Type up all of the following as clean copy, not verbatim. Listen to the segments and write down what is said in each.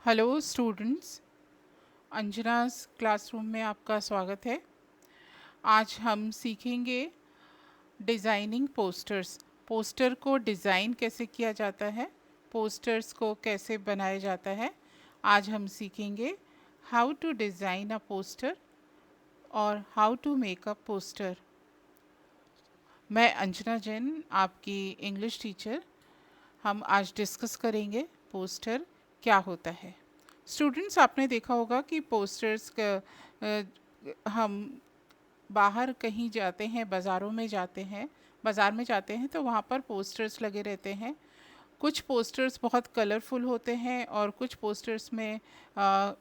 Hello students, अंजना's classroom में आपका स्वागत है। आज हम सीखेंगे डिज़ाइनिंग पोस्टर्स। पोस्टर को डिज़ाइन कैसे किया जाता है, पोस्टर्स को कैसे बनाया जाता है। आज हम सीखेंगे how to design a poster और how to make a poster. मैं अंजना जैन, आपकी इंग्लिश टीचर। हम आज डिस्कस करेंगे पोस्टर क्या होता है। स्टूडेंट्स, आपने देखा होगा कि पोस्टर्स का हम बाहर कहीं जाते हैं, बाज़ार में जाते हैं तो वहाँ पर पोस्टर्स लगे रहते हैं। कुछ पोस्टर्स बहुत कलरफुल होते हैं और कुछ पोस्टर्स में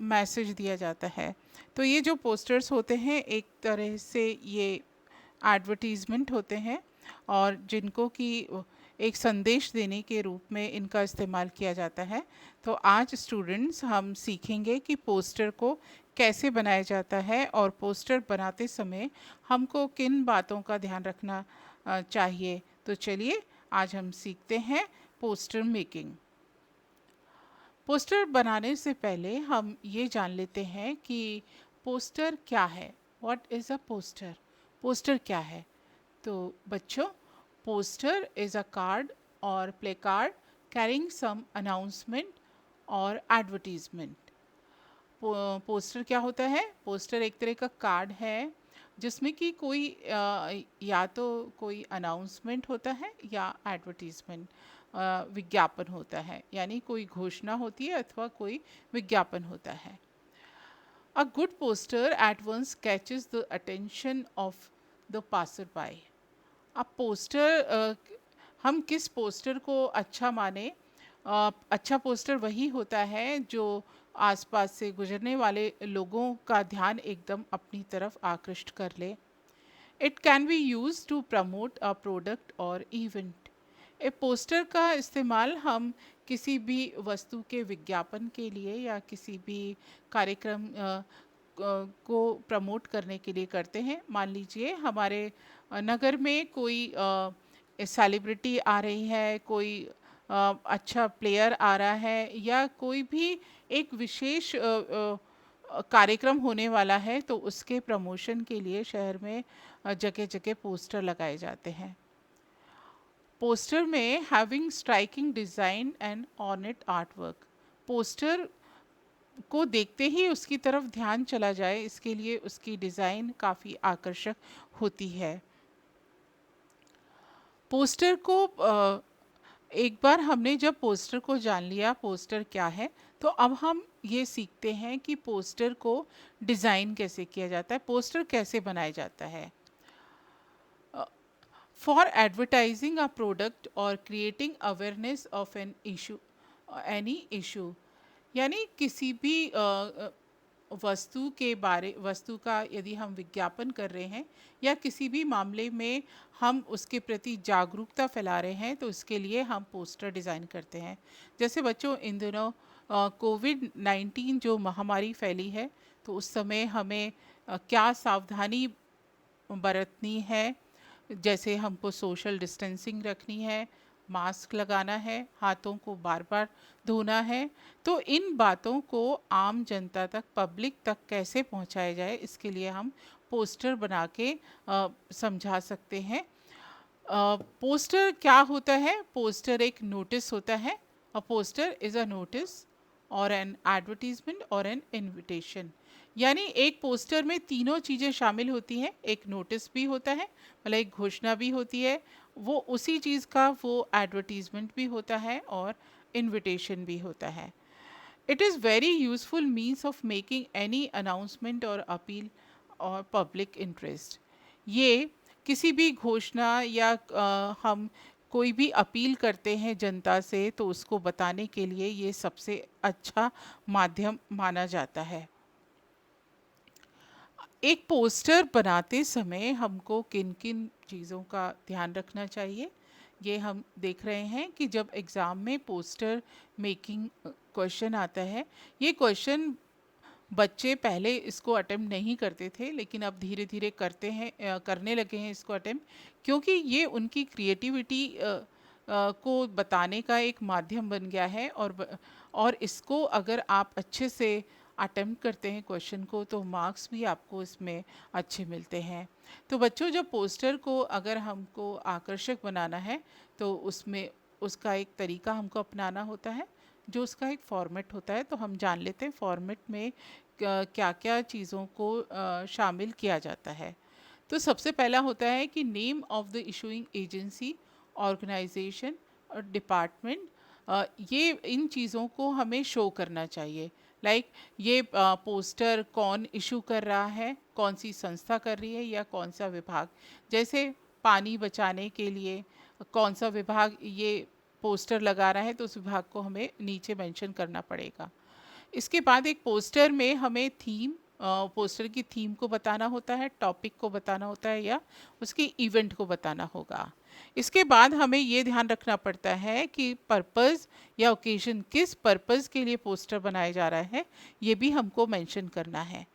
मैसेज दिया जाता है। तो ये जो पोस्टर्स होते हैं एक तरह से ये एडवर्टीज़मेंट होते हैं और जिनको कि एक संदेश देने के रूप में इनका इस्तेमाल किया जाता है। तो आज स्टूडेंट्स हम सीखेंगे कि पोस्टर को कैसे बनाया जाता है और पोस्टर बनाते समय हमको किन बातों का ध्यान रखना चाहिए। तो चलिए आज हम सीखते हैं पोस्टर मेकिंग। पोस्टर बनाने से पहले हम ये जान लेते हैं कि पोस्टर क्या है। What is a poster? Poster क्या है? तो बच्चों, पोस्टर इज़ अ कार्ड और play card carrying some announcement और एडवर्टीजमेंट। पोस्टर क्या होता है? पोस्टर एक तरह का कार्ड है जिसमें कि कोई या तो कोई अनाउंसमेंट होता है या एडवर्टीजमेंट, विज्ञापन होता है, यानी कोई घोषणा होती है अथवा कोई विज्ञापन होता है। A good poster at once catches the attention of the passer by. अब पोस्टर हम किस पोस्टर को अच्छा माने? अच्छा पोस्टर वही होता है जो आसपास से गुजरने वाले लोगों का ध्यान एकदम अपनी तरफ आकृष्ट कर ले। It can be use to promote a product और इवेंट। ए पोस्टर का इस्तेमाल हम किसी भी वस्तु के विज्ञापन के लिए या किसी भी कार्यक्रम को प्रमोट करने के लिए करते हैं। मान लीजिए हमारे नगर में कोई सेलिब्रिटी आ रही है, कोई अच्छा प्लेयर आ रहा है या कोई भी एक विशेष कार्यक्रम होने वाला है, तो उसके प्रमोशन के लिए शहर में जगह जगह पोस्टर लगाए जाते हैं। पोस्टर में having striking design and ornate artwork. Poster को देखते ही उसकी तरफ ध्यान चला जाए, इसके लिए उसकी डिज़ाइन काफ़ी आकर्षक होती है। पोस्टर को एक बार हमने जब पोस्टर को जान लिया पोस्टर क्या है, तो अब हम ये सीखते हैं कि पोस्टर को डिज़ाइन कैसे किया जाता है, पोस्टर कैसे बनाया जाता है। फॉर एडवर्टाइजिंग अ प्रोडक्ट और creating awareness of an issue, any issue, यानी किसी भी वस्तु का यदि हम विज्ञापन कर रहे हैं या किसी भी मामले में हम उसके प्रति जागरूकता फैला रहे हैं, तो उसके लिए हम पोस्टर डिज़ाइन करते हैं। जैसे बच्चों, इन दिनों कोविड-19 जो महामारी फैली है, तो उस समय हमें क्या सावधानी बरतनी है। जैसे हमको सोशल डिस्टेंसिंग रखनी है, मास्क लगाना है, हाथों को बार बार धोना है। तो इन बातों को आम जनता तक, पब्लिक तक कैसे पहुंचाया जाए, इसके लिए हम पोस्टर बना के समझा सकते हैं। पोस्टर क्या होता है? पोस्टर एक नोटिस होता है। अ पोस्टर इज़ अ नोटिस और एन एडवर्टीजमेंट और एन इनविटेशन। यानी एक पोस्टर में तीनों चीज़ें शामिल होती हैं। एक नोटिस भी होता है, मतलब एक घोषणा भी होती है, वो उसी चीज़ का वो एडवर्टीजमेंट भी होता है और इनविटेशन भी होता है। It is very useful means of making any announcement और अपील और पब्लिक इंटरेस्ट। ये किसी भी घोषणा या हम कोई भी अपील करते हैं जनता से, तो उसको बताने के लिए ये सबसे अच्छा माध्यम माना जाता है। एक पोस्टर बनाते समय हमको किन किन चीज़ों का ध्यान रखना चाहिए, ये हम देख रहे हैं कि जब एग्ज़ाम में पोस्टर मेकिंग क्वेश्चन आता है, ये क्वेश्चन बच्चे पहले इसको अटेम्प्ट नहीं करते थे, लेकिन अब धीरे धीरे करने लगे हैं इसको अटेम्प्ट, क्योंकि ये उनकी क्रिएटिविटी को बताने का एक माध्यम बन गया है, और इसको अगर आप अच्छे से अटेम्प्ट करते हैं क्वेश्चन को, तो मार्क्स भी आपको इसमें अच्छे मिलते हैं। तो बच्चों, जब पोस्टर को अगर हमको आकर्षक बनाना है, तो उसमें उसका एक तरीका हमको अपनाना होता है, जो उसका एक फॉर्मेट होता है। तो हम जान लेते हैं फॉर्मेट में क्या क्या चीज़ों को शामिल किया जाता है। तो सबसे पहला होता है कि name of the issuing agency, organisation और डिपार्टमेंट। ये इन चीज़ों को हमें शो करना चाहिए। लाइक ये पोस्टर कौन इशू कर रहा है, कौन सी संस्था कर रही है, या कौन सा विभाग। जैसे पानी बचाने के लिए कौन सा विभाग ये पोस्टर लगा रहा है, तो उस विभाग को हमें नीचे मेंशन करना पड़ेगा। इसके बाद एक पोस्टर में हमें थीम, पोस्टर की थीम को बताना होता है, टॉपिक को बताना होता है, या उसके इवेंट को बताना होगा। इसके बाद हमें ये ध्यान रखना पड़ता है कि पर्पस या ओकेजन, किस पर्पस के लिए पोस्टर बनाया जा रहा है, ये भी हमको मेंशन करना है।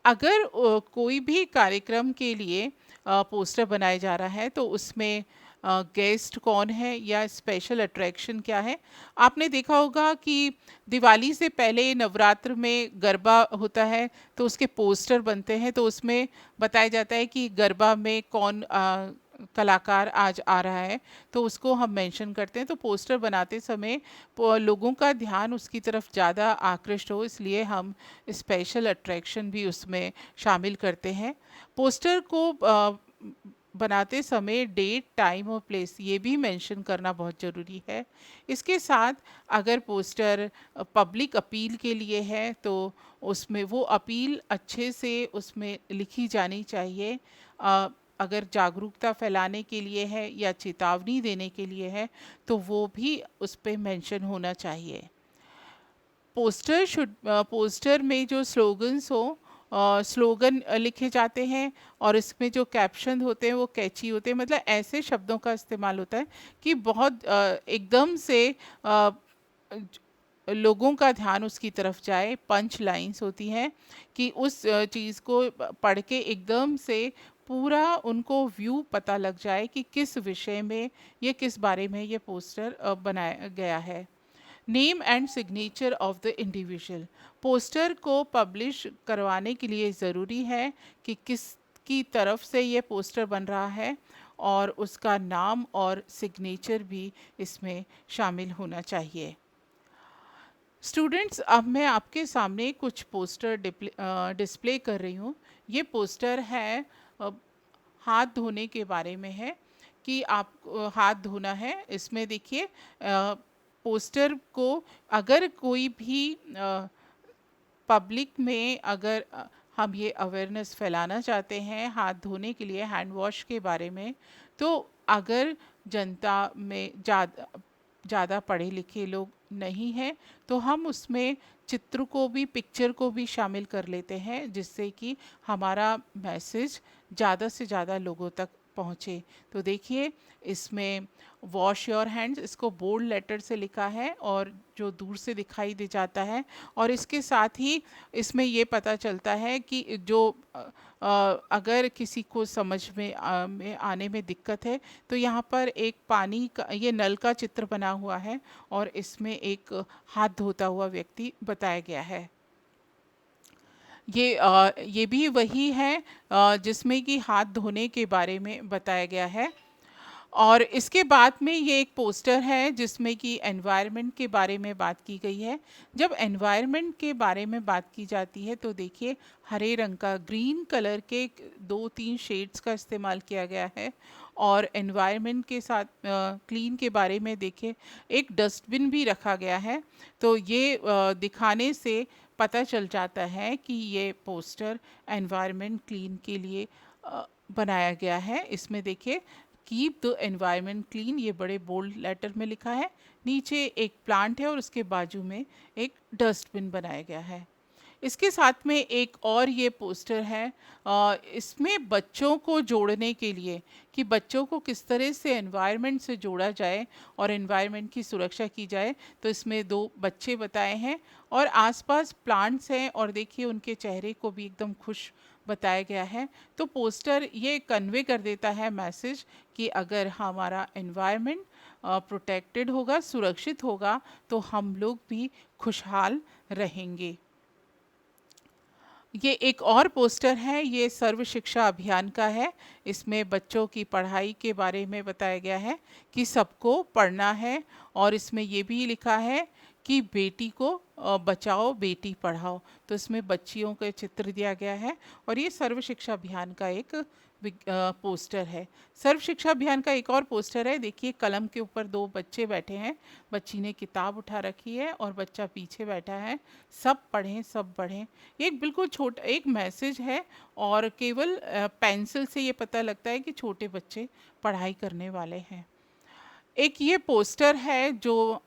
अगर कोई भी कार्यक्रम के लिए पोस्टर बनाया जा रहा है, तो उसमें गेस्ट कौन है या स्पेशल अट्रैक्शन क्या है। आपने देखा होगा कि दिवाली से पहले नवरात्र में गरबा होता है, तो उसके पोस्टर बनते हैं, तो उसमें बताया जाता है कि गरबा में कौन कलाकार आज आ रहा है, तो उसको हम मेंशन करते हैं। तो पोस्टर बनाते समय लोगों का ध्यान उसकी तरफ ज़्यादा आकृष्ट हो, इसलिए हम स्पेशल अट्रैक्शन भी उसमें शामिल करते हैं। पोस्टर को बनाते समय डेट, टाइम और प्लेस ये भी मेंशन करना बहुत ज़रूरी है। इसके साथ अगर पोस्टर पब्लिक अपील के लिए है, तो उसमें वो अपील अच्छे से उसमें लिखी जानी चाहिए। अगर जागरूकता फैलाने के लिए है या चेतावनी देने के लिए है, तो वो भी उस पे मेंशन होना चाहिए। पोस्टर में जो स्लोगन्स हो, स्लोगन लिखे जाते हैं, और इसमें जो कैप्शन होते हैं वो कैची होते हैं। मतलब ऐसे शब्दों का इस्तेमाल होता है कि बहुत एकदम से लोगों का ध्यान उसकी तरफ जाए। पंच लाइंस होती हैं कि उस चीज़ को पढ़ के एकदम से पूरा उनको व्यू पता लग जाए कि किस विषय में, ये किस बारे में ये पोस्टर बनाया गया है। Name and signature of the individual, poster को पब्लिश करवाने के लिए ज़रूरी है कि किस की तरफ से ये पोस्टर बन रहा है, और उसका नाम और सिग्नेचर भी इसमें शामिल होना चाहिए। स्टूडेंट्स, अब मैं आपके सामने कुछ पोस्टर डिस्प्ले कर रही हूँ। ये पोस्टर है हाथ धोने के बारे में है, कि आप हाथ धोना है। इसमें देखिए पोस्टर को अगर कोई भी पब्लिक में अगर हम ये अवेयरनेस फैलाना चाहते हैं हाथ धोने के लिए, हैंड वॉश के बारे में, तो अगर जनता में ज़्यादा पढ़े लिखे लोग नहीं हैं, तो हम उसमें चित्र को भी, पिक्चर को भी शामिल कर लेते हैं, जिससे कि हमारा मैसेज ज़्यादा से ज़्यादा लोगों तक पहुँचे। तो देखिए इसमें वॉश योर हैंड्स, इसको बोल्ड लेटर से लिखा है और जो दूर से दिखाई दे जाता है। और इसके साथ ही इसमें ये पता चलता है कि जो अगर किसी को समझ में आने में दिक्कत है, तो यहाँ पर एक पानी का, ये नल का चित्र बना हुआ है, और इसमें एक हाथ धोता हुआ व्यक्ति बताया गया है। ये भी वही है जिसमें कि हाथ धोने के बारे में बताया गया है। और इसके बाद में ये एक पोस्टर है जिसमें कि एनवायरनमेंट के बारे में बात की गई है। जब एनवायरनमेंट के बारे में बात की जाती है, तो देखिए हरे रंग का, ग्रीन कलर के 2-3 शेड्स का इस्तेमाल किया गया है। और एनवायरनमेंट के साथ क्लीन के बारे में देखिए एक डस्टबिन भी रखा गया है। तो ये दिखाने से पता चल जाता है कि ये पोस्टर एनवायरनमेंट क्लीन के लिए बनाया गया है। इसमें देखिए कीप द एनवायरनमेंट क्लीन, ये बड़े बोल्ड लेटर में लिखा है। नीचे एक प्लांट है और उसके बाजू में एक डस्टबिन बनाया गया है। इसके साथ में एक और ये पोस्टर है, इसमें बच्चों को जोड़ने के लिए, कि बच्चों को किस तरह से एनवायरनमेंट से जोड़ा जाए और एनवायरनमेंट की सुरक्षा की जाए। तो इसमें 2 बच्चे बताए हैं और आसपास प्लांट्स हैं, और देखिए उनके चेहरे को भी एकदम खुश बताया गया है। तो पोस्टर ये कन्वे कर देता है मैसेज कि अगर हमारा एनवायरनमेंट प्रोटेक्टेड होगा, सुरक्षित होगा, तो हम लोग भी खुशहाल रहेंगे। ये एक और पोस्टर है, ये सर्व शिक्षा अभियान का है। इसमें बच्चों की पढ़ाई के बारे में बताया गया है कि सबको पढ़ना है, और इसमें ये भी लिखा है कि बेटी को बचाओ बेटी पढ़ाओ। तो इसमें बच्चियों के चित्र दिया गया है, और ये सर्व शिक्षा अभियान का एक पोस्टर है। सर्व शिक्षा अभियान का एक और पोस्टर है, देखिए कलम के ऊपर दो बच्चे बैठे हैं, बच्ची ने किताब उठा रखी है और बच्चा पीछे बैठा है। सब पढ़ें सब बढ़ें, एक बिल्कुल छोटा एक मैसेज है, और केवल पेंसिल से ये पता लगता है कि छोटे बच्चे पढ़ाई करने वाले हैं। एक ये पोस्टर है जो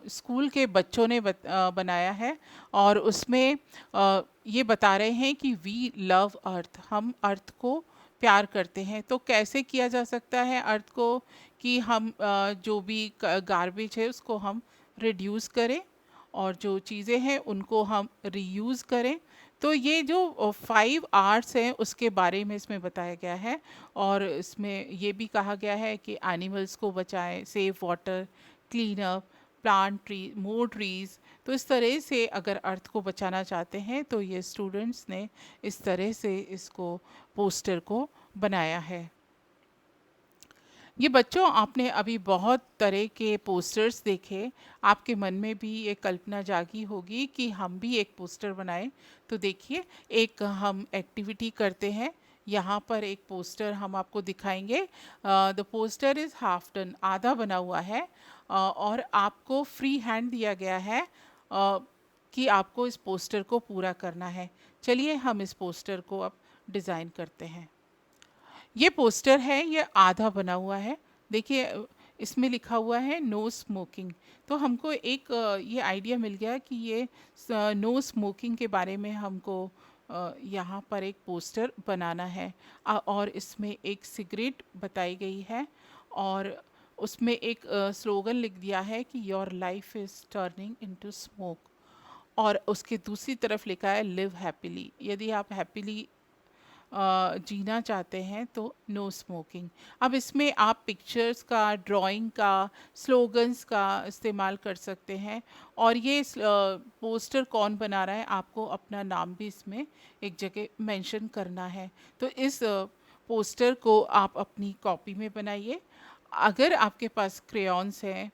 स्कूल के बच्चों ने बनाया है, और उसमें ये बता रहे हैं कि वी लव अर्थ, हम अर्थ को प्यार करते हैं। तो कैसे किया जा सकता है अर्थ को, कि हम जो भी गार्बेज है उसको हम रिड्यूस करें, और जो चीज़ें हैं उनको हम रीयूज़ करें। तो ये जो 5 आर्ट्स हैं उसके बारे में इसमें बताया गया है, और इसमें ये भी कहा गया है कि एनिमल्स को बचाएं, save water, clean up, plant tree, more trees. तो इस तरह से अगर अर्थ को बचाना चाहते हैं तो ये स्टूडेंट्स ने इस तरह से इसको पोस्टर को बनाया है। ये बच्चों, आपने अभी बहुत तरह के पोस्टर्स देखे, आपके मन में भी ये कल्पना जागी होगी कि हम भी एक पोस्टर बनाएं। तो देखिए, एक हम एक्टिविटी करते हैं। यहाँ पर एक पोस्टर हम आपको दिखाएंगे। The poster is half done, आधा बना हुआ है, और आपको फ्री हैंड दिया गया है कि आपको इस पोस्टर को पूरा करना है। चलिए हम इस पोस्टर को अब डिज़ाइन करते हैं। ये पोस्टर है, ये आधा बना हुआ है। देखिए इसमें लिखा हुआ है नो स्मोकिंग। तो हमको एक ये आइडिया मिल गया कि ये नो स्मोकिंग के बारे में हमको यहाँ पर एक पोस्टर बनाना है। और इसमें एक सिगरेट बताई गई है, और उसमें एक स्लोगन लिख दिया है कि your life is turning into smoke, और उसके दूसरी तरफ लिखा है लिव हैप्पीली, यदि आप हैप्पीली जीना चाहते हैं तो नो स्मोकिंग। अब इसमें आप पिक्चर्स का, ड्राइंग का, स्लोगन्स का इस्तेमाल कर सकते हैं, और ये पोस्टर कौन बना रहा है आपको अपना नाम भी इसमें एक जगह मेंशन करना है। तो इस पोस्टर को आप अपनी कॉपी में बनाइए। अगर आपके पास क्रेयॉन्स हैं,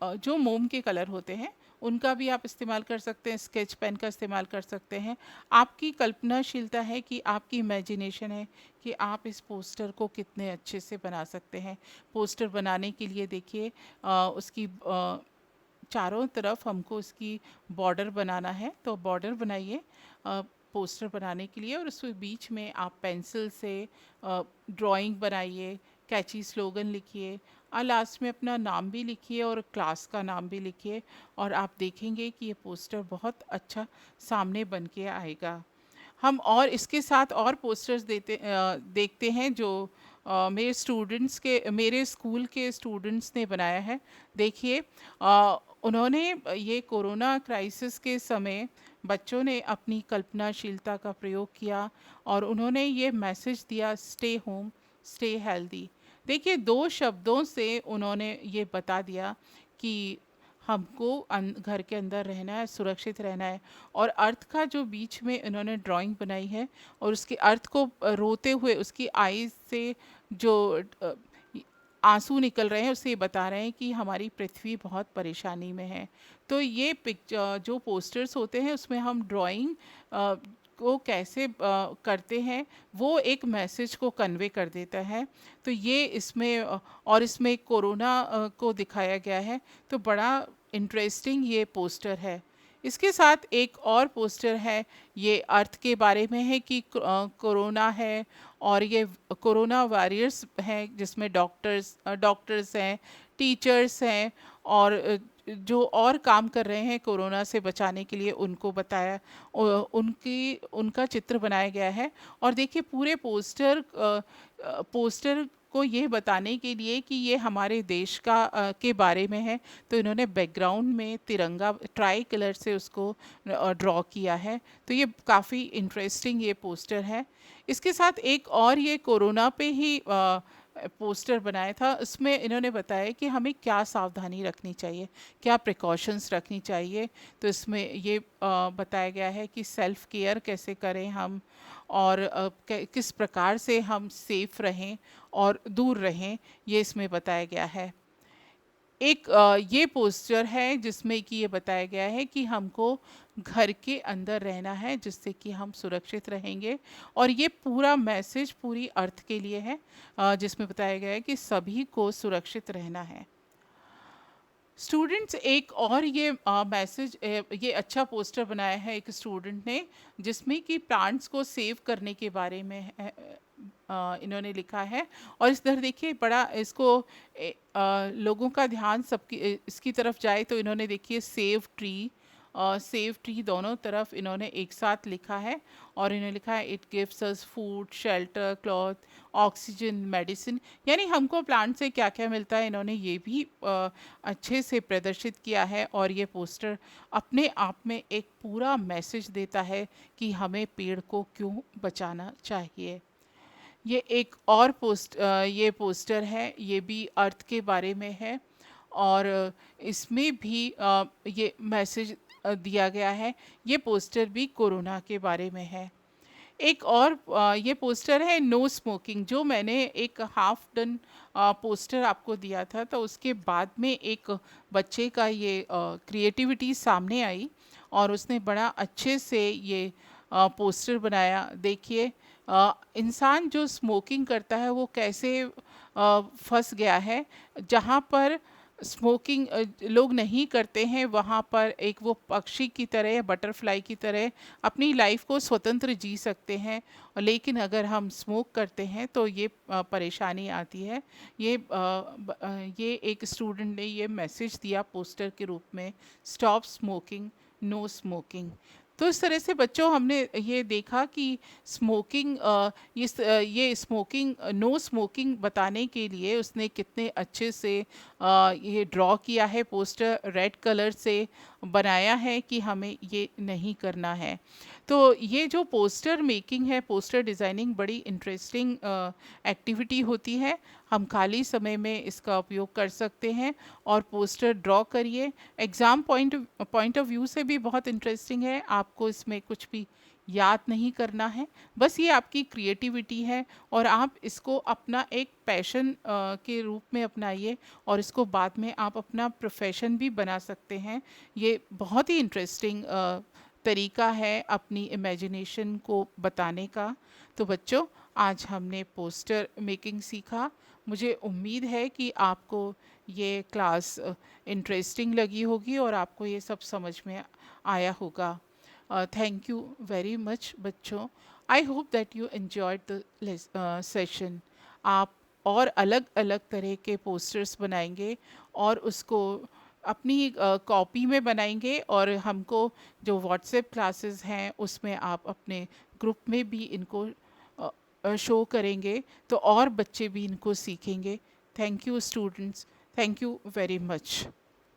जो मोम के कलर होते हैं, उनका भी आप इस्तेमाल कर सकते हैं, स्केच पेन का इस्तेमाल कर सकते हैं। आपकी कल्पनाशीलता है, कि आपकी इमेजिनेशन है कि आप इस पोस्टर को कितने अच्छे से बना सकते हैं। पोस्टर बनाने के लिए देखिए उसकी चारों तरफ हमको उसकी बॉर्डर बनाना है, तो बॉर्डर बनाइए पोस्टर बनाने के लिए, और उसके बीच में आप पेंसिल से ड्राइंग बनाइए, कैची स्लोगन लिखिए, और लास्ट में अपना नाम भी लिखिए और क्लास का नाम भी लिखिए, और आप देखेंगे कि ये पोस्टर बहुत अच्छा सामने बन के आएगा। हम और इसके साथ और पोस्टर्स देखते हैं जो मेरे स्कूल के स्टूडेंट्स ने बनाया है। देखिए उन्होंने ये कोरोना क्राइसिस के समय बच्चों ने अपनी कल्पनाशीलता का प्रयोग किया, और उन्होंने ये मैसेज दिया, स्टे होम स्टे हेल्दी। देखिए 2 शब्दों से उन्होंने ये बता दिया कि हमको घर के अंदर रहना है, सुरक्षित रहना है। और अर्थ का जो बीच में इन्होंने ड्राइंग बनाई है, और उसके अर्थ को रोते हुए उसकी आईज से जो आंसू निकल रहे हैं, उससे ये बता रहे हैं कि हमारी पृथ्वी बहुत परेशानी में है। तो ये पिक्चर जो पोस्टर्स होते हैं उसमें हम ड्राइंग को कैसे करते हैं, वो एक मैसेज को कन्वे कर देता है। तो ये इसमें और इसमें कोरोना को दिखाया गया है, तो बड़ा इंटरेस्टिंग ये पोस्टर है। इसके साथ एक और पोस्टर है, ये अर्थ के बारे में है कि कोरोना है, और ये कोरोना वॉरियर्स हैं, जिसमें डॉक्टर्स हैं, टीचर्स हैं, और जो और काम कर रहे हैं कोरोना से बचाने के लिए, उनको बताया, उनका चित्र बनाया गया है। और देखिए पूरे पोस्टर को ये बताने के लिए कि ये हमारे देश का के बारे में है, तो इन्होंने बैकग्राउंड में तिरंगा ट्राई कलर से उसको ड्रॉ किया है। तो ये काफ़ी इंटरेस्टिंग ये पोस्टर है। इसके साथ एक और ये कोरोना पे ही पोस्टर बनाया था, उसमें इन्होंने बताया कि हमें क्या सावधानी रखनी चाहिए, क्या प्रिकॉशंस रखनी चाहिए। तो इसमें ये बताया गया है कि सेल्फ केयर कैसे करें हम, और किस प्रकार से हम सेफ रहें और दूर रहें, ये इसमें बताया गया है। एक ये पोस्टर है जिसमें कि ये बताया गया है कि हमको घर के अंदर रहना है जिससे कि हम सुरक्षित रहेंगे, और ये पूरा मैसेज पूरी अर्थ के लिए है, जिसमें बताया गया है कि सभी को सुरक्षित रहना है। स्टूडेंट्स, एक और ये मैसेज, ये अच्छा पोस्टर बनाया है एक स्टूडेंट ने, जिसमें कि प्लांट्स को सेव करने के बारे में इन्होंने लिखा है। और इस तरह देखिए बड़ा इसको लोगों का ध्यान सबकी इसकी तरफ जाए, तो इन्होंने देखिए सेव ट्री दोनों तरफ इन्होंने एक साथ लिखा है, और इन्होंने लिखा है it gives us food, shelter, cloth, oxygen, medicine. यानी हमको प्लांट से क्या क्या मिलता है, इन्होंने ये भी अच्छे से प्रदर्शित किया है। और ये पोस्टर अपने आप में एक पूरा मैसेज देता है कि हमें पेड़ को क्यों बचाना चाहिए। ये एक और ये पोस्टर है, ये भी अर्थ के बारे में है, और इसमें भी ये मैसेज दिया गया है। ये पोस्टर भी कोरोना के बारे में है। एक और ये पोस्टर है नो स्मोकिंग, जो मैंने एक हाफ डन पोस्टर आपको दिया था, तो उसके बाद में एक बच्चे का ये क्रिएटिविटी सामने आई, और उसने बड़ा अच्छे से ये पोस्टर बनाया। देखिए इंसान जो स्मोकिंग करता है वो कैसे फंस गया है। जहाँ पर स्मोकिंग लोग नहीं करते हैं, वहाँ पर एक वो पक्षी की तरह, बटरफ्लाई की तरह अपनी लाइफ को स्वतंत्र जी सकते हैं। लेकिन अगर हम स्मोक करते हैं तो ये परेशानी आती है। ये एक स्टूडेंट ने ये मैसेज दिया पोस्टर के रूप में, स्टॉप स्मोकिंग, नो स्मोकिंग। तो इस तरह से बच्चों हमने ये देखा कि स्मोकिंग ये स्मोकिंग, नो स्मोकिंग बताने के लिए उसने कितने अच्छे से ये ड्रॉ किया है, पोस्टर रेड कलर से बनाया है कि हमें ये नहीं करना है। तो ये जो पोस्टर मेकिंग है, पोस्टर डिज़ाइनिंग बड़ी इंटरेस्टिंग एक्टिविटी होती है। हम खाली समय में इसका उपयोग कर सकते हैं और पोस्टर ड्रॉ करिए। एग्ज़ाम पॉइंट ऑफ व्यू से भी बहुत इंटरेस्टिंग है। आपको इसमें कुछ भी याद नहीं करना है, बस ये आपकी क्रिएटिविटी है, और आप इसको अपना एक पैशन के रूप में अपनाइए, और इसको बाद में आप अपना प्रोफेशन भी बना सकते हैं। ये बहुत ही इंटरेस्टिंग तरीका है अपनी इमेजिनेशन को बताने का। तो बच्चों, आज हमने पोस्टर मेकिंग सीखा। मुझे उम्मीद है कि आपको ये क्लास इंटरेस्टिंग लगी होगी और आपको ये सब समझ में आया होगा। थैंक यू वेरी मच बच्चों। I hope that you enjoyed the session. आप और अलग अलग तरह के पोस्टर्स बनाएंगे और उसको अपनी कॉपी में बनाएंगे, और हमको जो व्हाट्सएप क्लासेस हैं उसमें आप अपने ग्रुप में भी इनको शो करेंगे, तो और बच्चे भी इनको सीखेंगे। Thank you students, thank you very much.